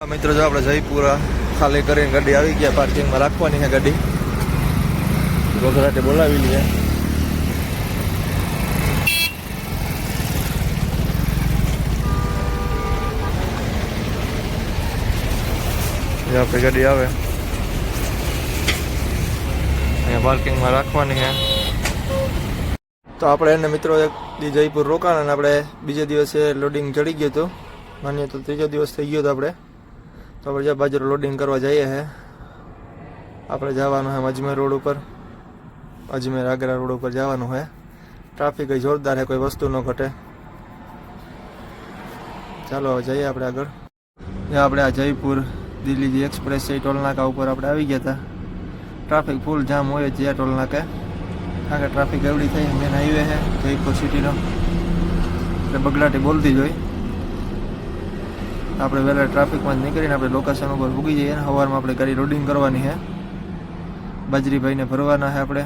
મિત્રો જો આપણે જયપુર ખાલી કરીને ગાડી આવી ગયા, પાર્કિંગમાં રાખવાની છે ગાડી. ગોગરાટે બોલાવી લઈએ. આપણી ગાડી આવે અહીંયા પાર્કિંગમાં રાખવાની છે. તો આપણે એને મિત્રો એક દી જયપુર રોકાણ અને આપણે બીજે દિવસે લોડિંગ ચડી ગયું હતું. માનીએ તો ત્રીજો દિવસ થઈ ગયો હતો આપણે. તો આપણે જ્યાં બાજુ લોડિંગ કરવા જઈએ છે. આપણે જવાનું છે અજમેર રોડ ઉપર, અજમેર આગ્રા રોડ ઉપર જવાનું છે. ટ્રાફિક જોરદાર છે, કોઈ વસ્તુ ન ઘટે. ચાલો હવે જઈએ આપણે આગળ. જ્યાં આપણે આ જયપુર દિલ્હી એક્સપ્રેસ છે ટોલ નાકા ઉપર આપણે આવી ગયા હતા. ટ્રાફિક ફૂલ જામ હોય છે ટોલ નાકે, કારણ કે ટ્રાફિક એવડી થઈ. મેન હાઈવે છે જયપુર સિટીનો, એટલે બગડાટી બોલતી જ હોય. આપણે વહેલા ટ્રાફિકમાં જ નીકળીને આપણે લોકેશન ઉપર પૂગી જઈએ. સવારમાં આપણે ગાડી લોડિંગ કરવાની છે, બાજરીભાઈને ભરવાના છે આપણે.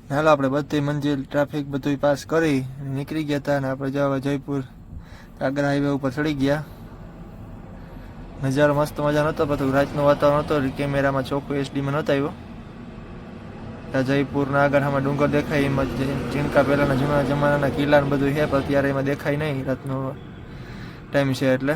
હાલો આપણે બધી મંજિલ ટ્રાફિક બધું પાસ કરી નીકળી ગયા હતા અને આપણે જવા જયપુર આગ્રા હાઈવે ઉપર ચડી ગયા. નજારો મસ્ત મજાનો હતો, બધું રાતનું વાતાવરણ હતો. કેમેરામાં ચોખ્ખું એચડીમાં નહોતો આવ્યો. જયપુરના આગળ આમાં ડુંગર દેખાય, એમાં ચીણકા પહેલાના જૂના જમાનાના કિલ્લા ને બધું છે, પણ અત્યારે એમાં દેખાય નહીં, રાતનો ટાઈમ છે એટલે.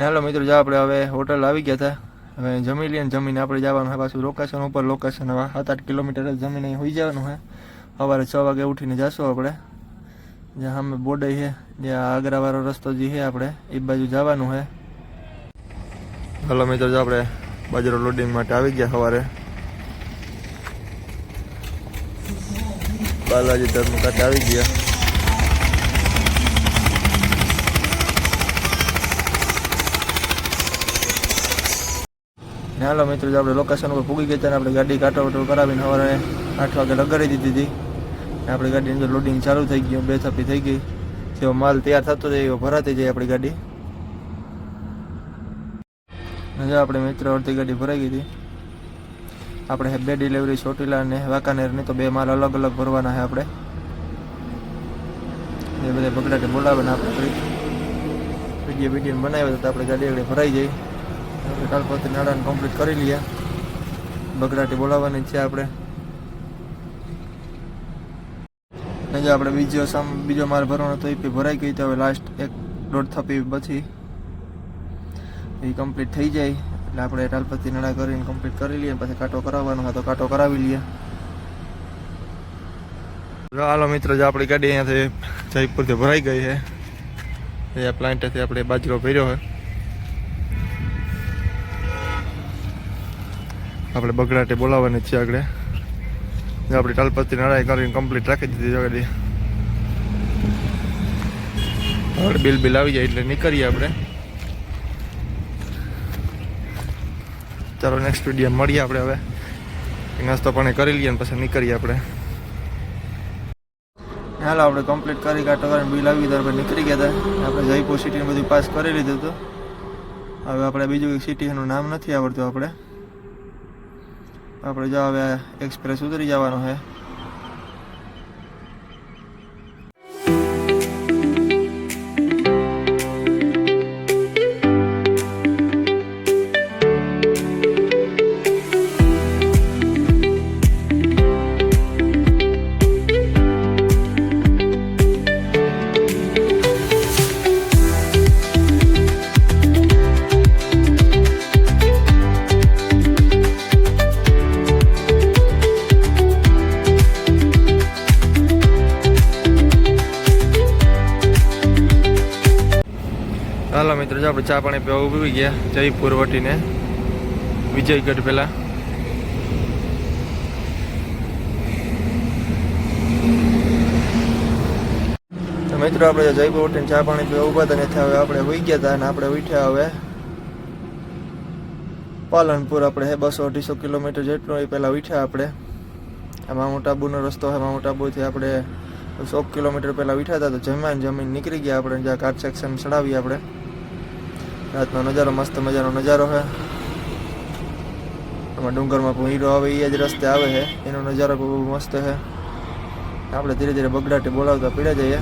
હાલો મિત્રો, જો આપણે હવે હોટલ આવી ગયા હતા. હવે જમી લઈએ ને જમીને આપણે જવાનું છે પાછું લોકેશન ઉપર. લોકેશન હવે 7-8 કિલોમીટર જ જમીને અહીં હોઈ જવાનું છે. સવારે 6 વાગે ઉઠીને જશું આપણે. જ્યાં સામે બોર્ડર છે, જ્યાં આગ્રાવાળો રસ્તો જે છે આપણે એ બાજુ જવાનું છે. હાલો મિત્રો, જો આપણે બાજરો લોડિંગ માટે આવી ગયા સવારે. બાલાજી ધર્મ ખાતે આવી ગયા. હાલો મિત્રો, આપણે લોકેશન ઉપર પૂગી ગયા હતા. આપણે ગાડી કાટો કરાવીને સવારે 8 વાગે લગાડી દીધી હતી. આપણી ગાડીની અંદર લોડિંગ ચાલુ થઈ ગયું, 2 થપ્પી થઈ ગઈ. જેવો માલ તૈયાર થતો જાય એવો ભરાતી જાય આપણી ગાડી. આપણે મિત્ર અડધી ગાડી ભરાઈ ગઈ હતી. આપણે 2 ડિલિવરી ચોટીલા અને વાંકાનેરની, તો 2 માલ અલગ અલગ ભરવાના છે આપણે. એ બધા બગડાટે બોલાવે ને આપણે વિડીયો બનાવ્યો તો આપણે ગાડી આગળ ભરાઈ જાય. કાલપતિ નાડાને કમ્પ્લીટ કરી લઈએ. બગડાટી બોલાવવાની છે આપણે. જો આપણે બીજો માલ ભરવાનો તો એ ભરાઈ ગઈ. તો હવે લાસ્ટ 1-1.5 થપ્પી પછી એ કમ્પ્લીટ થઈ જાય એટલે આપણે તાલપતિ નાડા કરીને કમ્પ્લીટ કરી લઈએ. પછી કાંટો કરાવવાનો હોય તો કાંટો કરાવી લઈએ. હાલો મિત્રો, જો આપણી ગાડી અહીંયાથી જયપુરથી ભરાઈ ગઈ છે. એ પ્લાન્ટેથી આપણે બાજરો ભર્યો હોય. આપણે બગડાટે બોલાવવાની છે આગળ. આપણી તાલપતિ નાડાઈ કરીને કમ્પ્લીટ રાખી દીધી ગાડી. હવે બિલ આવી જાય એટલે નીકળીએ આપણે. ચાલો નેક્સ્ટ વિડીયો મળીએ આપણે. હવે નાસ્તો પાણી કરી લઈએ અને પછી નીકળીએ આપણે. હાલો આપણે કમ્પ્લીટ કરી કાંટો કરીને બિલ આવી ત્યારે નીકળી ગયા હતા. આપણે જયપુર સિટીને બધું પાસ કરી લીધું હતું. હવે આપણે બીજું એક સિટીનું નામ નથી આવડતું. આપણે જો હવે એક્સપ્રેસ ઉતરી જવાનો છે. હાલો મિત્રો, જો આપણે ચા પાણી પીવા ઉભી ગયા જયપુર વટીને વિજયગઢ પહેલાં. તો મિત્રો આપણે જયપુર વટીને ચા પાણી પીવા ઉભા હતા ને હવે આપણે હોઈ ગયા હતા અને આપણે ઉઠ્યા હવે પાલનપુર. આપણે 200-250 કિલોમીટર જેટલું એ પહેલાં ઉઠ્યા આપણે. આ માઉન્ટ આબુનો રસ્તો છે. માઉન્ટ આબુથી આપણે 100 કિલોમીટર પહેલાં ઉઠ્યા હતા. તો જમીન નીકળી ગયા આપણે. જ્યાં ઘાટ સેક્શન ચડાવી આપણે. રાતનો નજારો મસ્ત મજાનો નજારો છે. આમાં ડુંગરમાં પણ હીરો આવે એ જ રસ્તે આવે છે. એનો નજારો બહુ મસ્ત છે. આપણે ધીરે ધીરે બગડાટી બોલાવતા પીડા જઈએ.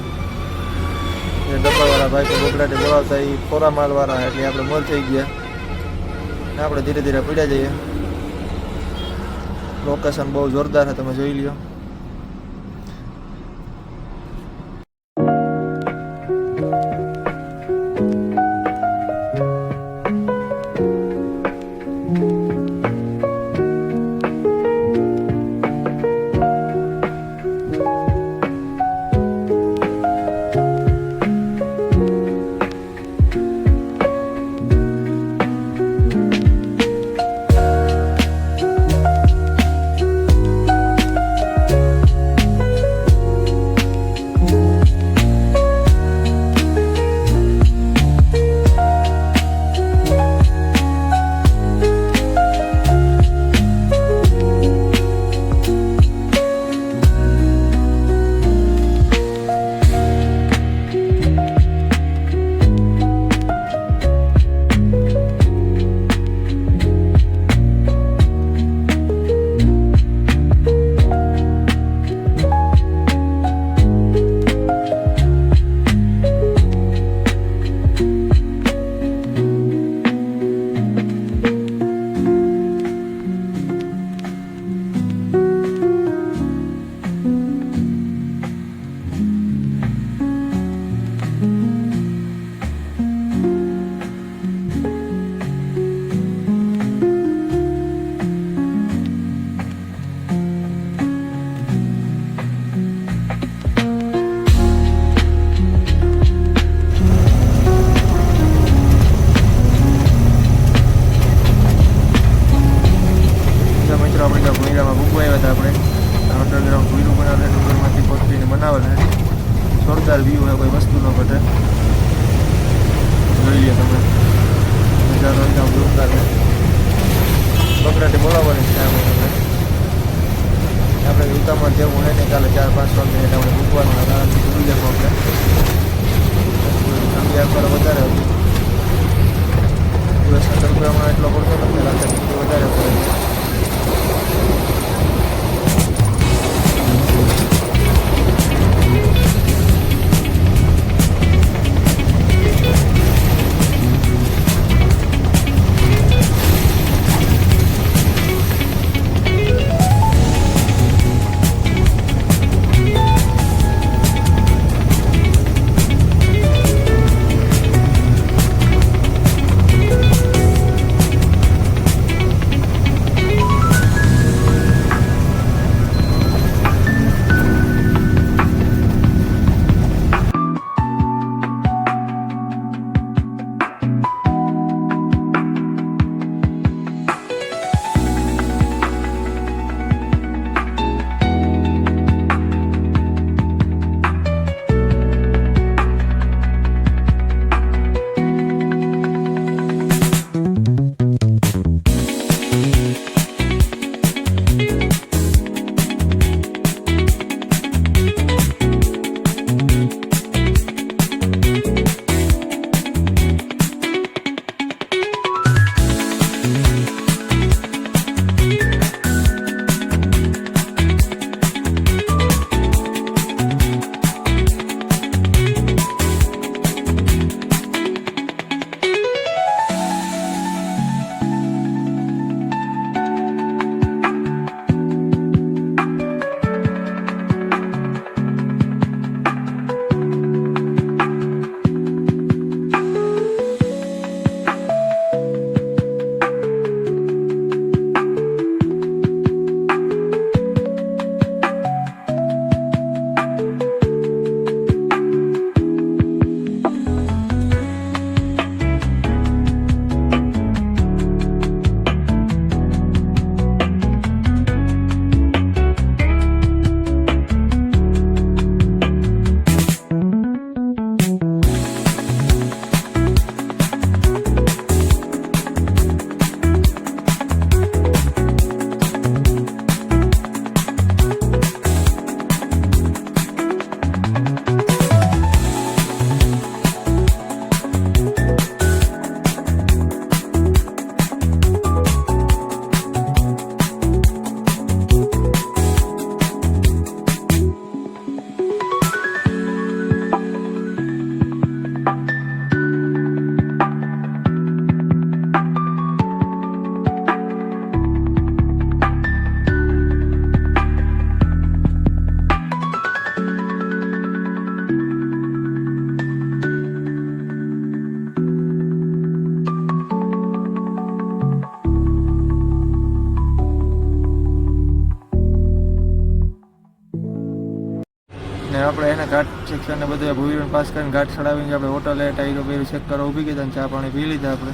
એ ડબ્બાવાળા ભાઈ તો બગડાટી બોલાવતા એ કોરા માલવાળા એટલે આપણે મોલ થઈ ગયા. આપણે ધીરે ધીરે પીડા જઈએ. લોકેશન બહુ જોરદાર છે, તમે જોઈ લ્યો. જોરદાર વ્યૂ है, कोई वस्तु न घटे. જોઈ લ્યો તમે નજારો એકદમ જોરદાર છે. બકરાટી બોલાવવાની છે આપણે ઉતામાં જેવું હોય ને કાલે 4-5 વાગે એટલે આપણે ભૂકવાનું આરામથી ભૂલી જવું. આપણે ઠંડી આખર વધારે હતી. દિવસના તડકામાં એટલો પડતો નથી, રાતે વધારે પડે. ઇન્સ્પેક્શન ને બધું ભૂવીને પાસ કરીને ગાંઠ ચડાવીને આપણે હોટલે ટાયરો બેરો ચેક કરવા ઊભી ગયા ચા પાણી પી લીધા આપણે.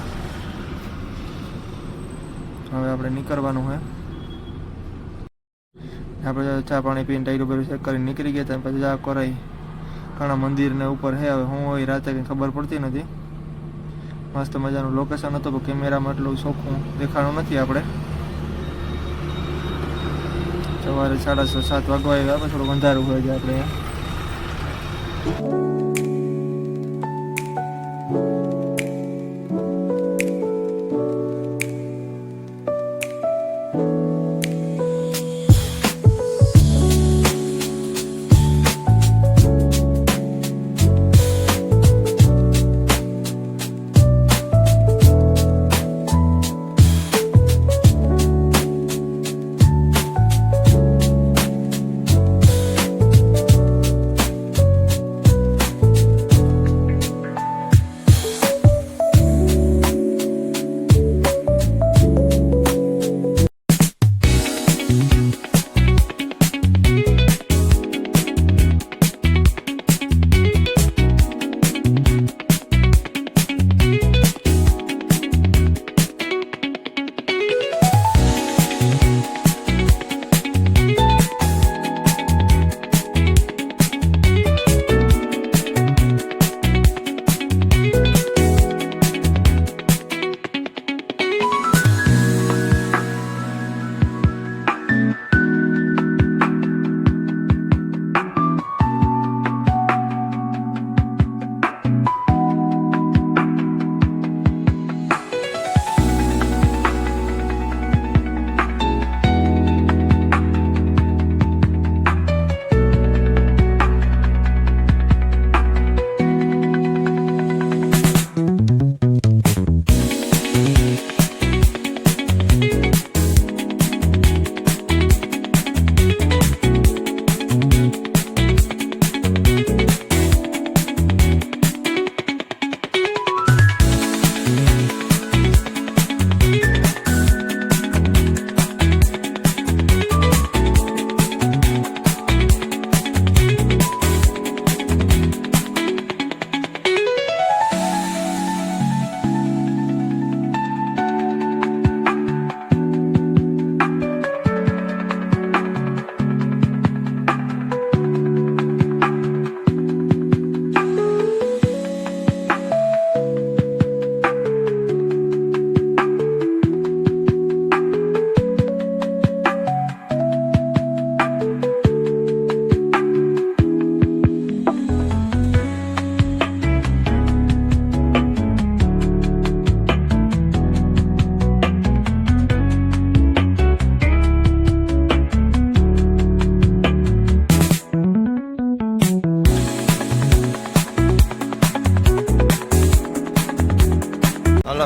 હવે આપણે નીકળવાનું હોય. આપણે ચા પાણી પીને ટાયરો બેરો ચેક કરીને નીકળી ગયા હતા. પછી આ કરાઈ ઘણા મંદિરને ઉપર હે. હવે હું હોય રાતે કંઈ ખબર પડતી નથી. મસ્ત મજાનું લોકેશન હતું પણ કેમેરામાં એટલું ચોખ્ખું દેખાણું નથી. આપણે સવારે 6:30-7 વાગવા આવ્યા. આપણે થોડું અંધારું હોય છે આપણે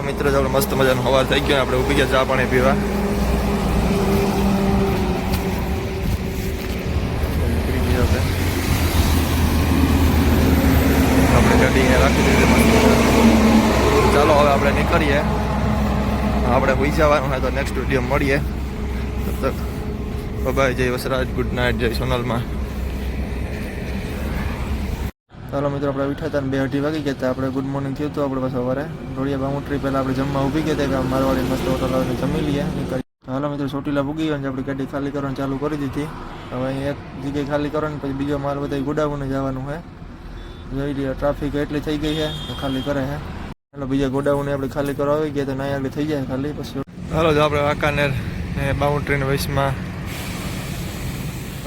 મિત્રો આપણે મસ્ત મજાનો સવાર થઈ ગયો. આપણે ઊભી ગયા ચા પાણી પીવા. આપણે ગાડી અહીંયા રાખી દીધી. ચાલો હવે આપણે નીકળીએ. આપણે હોઈ જવાનું હોય તો નેક્સ્ટ વિડીયો મળીએ. તબ તક બાય. જય વસરાજ. Good night. જય સોનલમાં. ચાલો મિત્રો આપણે ઉઠ્યા હતા 2:30 વાગી ગયા હતા. આપણે ગુડ મોર્નિંગ થયું હતું. આપણે પાછું સવારે ઢોળિયા બાઉન્ડ્રી પહેલાં આપણે જમવા ઊભી ગયા હતા કે મારવાડી મસ્ત હોટલ આવીને જમી લઈએ. હાલો મિત્રો ચોટીલા પૂગી ગયો. આપણી ગાડી ખાલી કરવાનું ચાલુ કરી દીધી. હવે અહીં એક જગ્યાએ ખાલી કરવાની, પછી બીજો માલ બધા ગોડાઉને જવાનું હોય. જોઈ લઈએ ટ્રાફિક એટલી થઈ ગઈ છે તો ખાલી કરે છે. ચાલો બીજા ગોડાઉને આપણે ખાલી કરવા આવી ગયા તો ના આગળ થઈ જાય ખાલી. પછી હાલો જો આપણે વાંકાનેર ને બાઉન્ડ્રીના વચમાં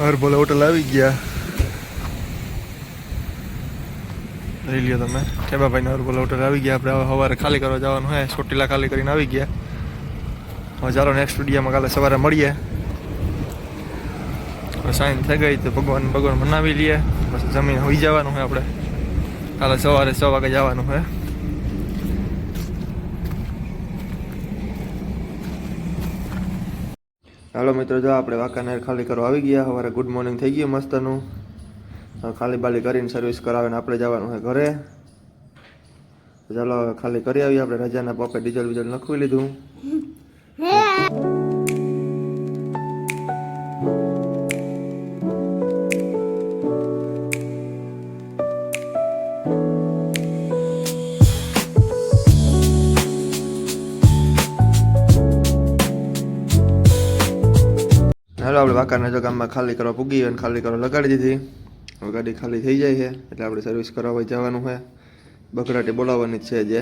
હરભોલે હોટલ આવી ગયા. લઈ લ્યો તમે. ઠેબાભાઈ હરભોલે હોટલ આવી ગયા. આપણે હવે સવારે ખાલી કરવા જવાનું હોય. ચોટીલા ખાલી કરીને આવી ગયા. હવે ચાલો નેક્સ્ટ વિડીયોમાં કાલે સવારે મળીએ. સાઈન થઈ ગઈ તો ભગવાન મનાવી લઈએ. પછી જમીન હોઈ જવાનું હોય. આપણે કાલે સવારે 6 વાગે જવાનું હોય. હાલો મિત્રો જો આપણે વાંકાનેર ખાલી કરવા આવી ગયા. સવારે ગુડ મોર્નિંગ થઈ ગયું મસ્તનું. ખાલી બાલી કરીને સર્વિસ કરાવીને આપણે જવાનું હોય ઘરે. ચાલો હવે ખાલી કરી આવીએ. આપણે રજાના પોકે ડીઝલ બીજલ નખવી લીધું. હાલો આપણે વાંકાના જો ગામમાં ખાલી કરવા પૂગી અને ખાલી કરવા લગાડી દીધી. હવે ગાડી ખાલી થઈ જાય છે એટલે આપણે સર્વિસ કરાવવા જવાનું છે. બકરાટી બોલાવવાની જ છે જે.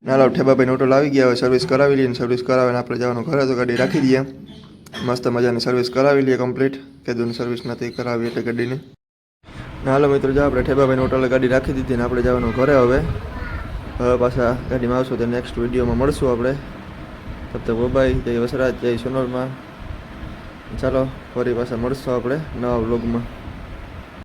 હાલો ઠેબાભાઈ હોટલ આવી ગયા. હવે સર્વિસ કરાવી લઈએ. સર્વિસ કરાવીને આપણે જવાનું ઘરે તો ગાડી રાખી દઈએ. મસ્ત મજાની સર્વિસ કરાવી લઈએ કમ્પ્લીટ. કીધું સર્વિસ નથી કરાવી એટલે ગાડીની. હાલો મિત્રો જો આપણે ઠેબાભાઈ હોટલે ગાડી રાખી દીધી ને આપણે જવાનું ઘરે. હવે પાછા ગાડીમાં આવશું તો નેક્સ્ટ વિડીયોમાં મળશું આપણે. તબ તક બાય. જય વસરાજ, જય સોનલમાં. ચાલો ફરી પાછા મળશું આપણે નવા વ્લોગમાં.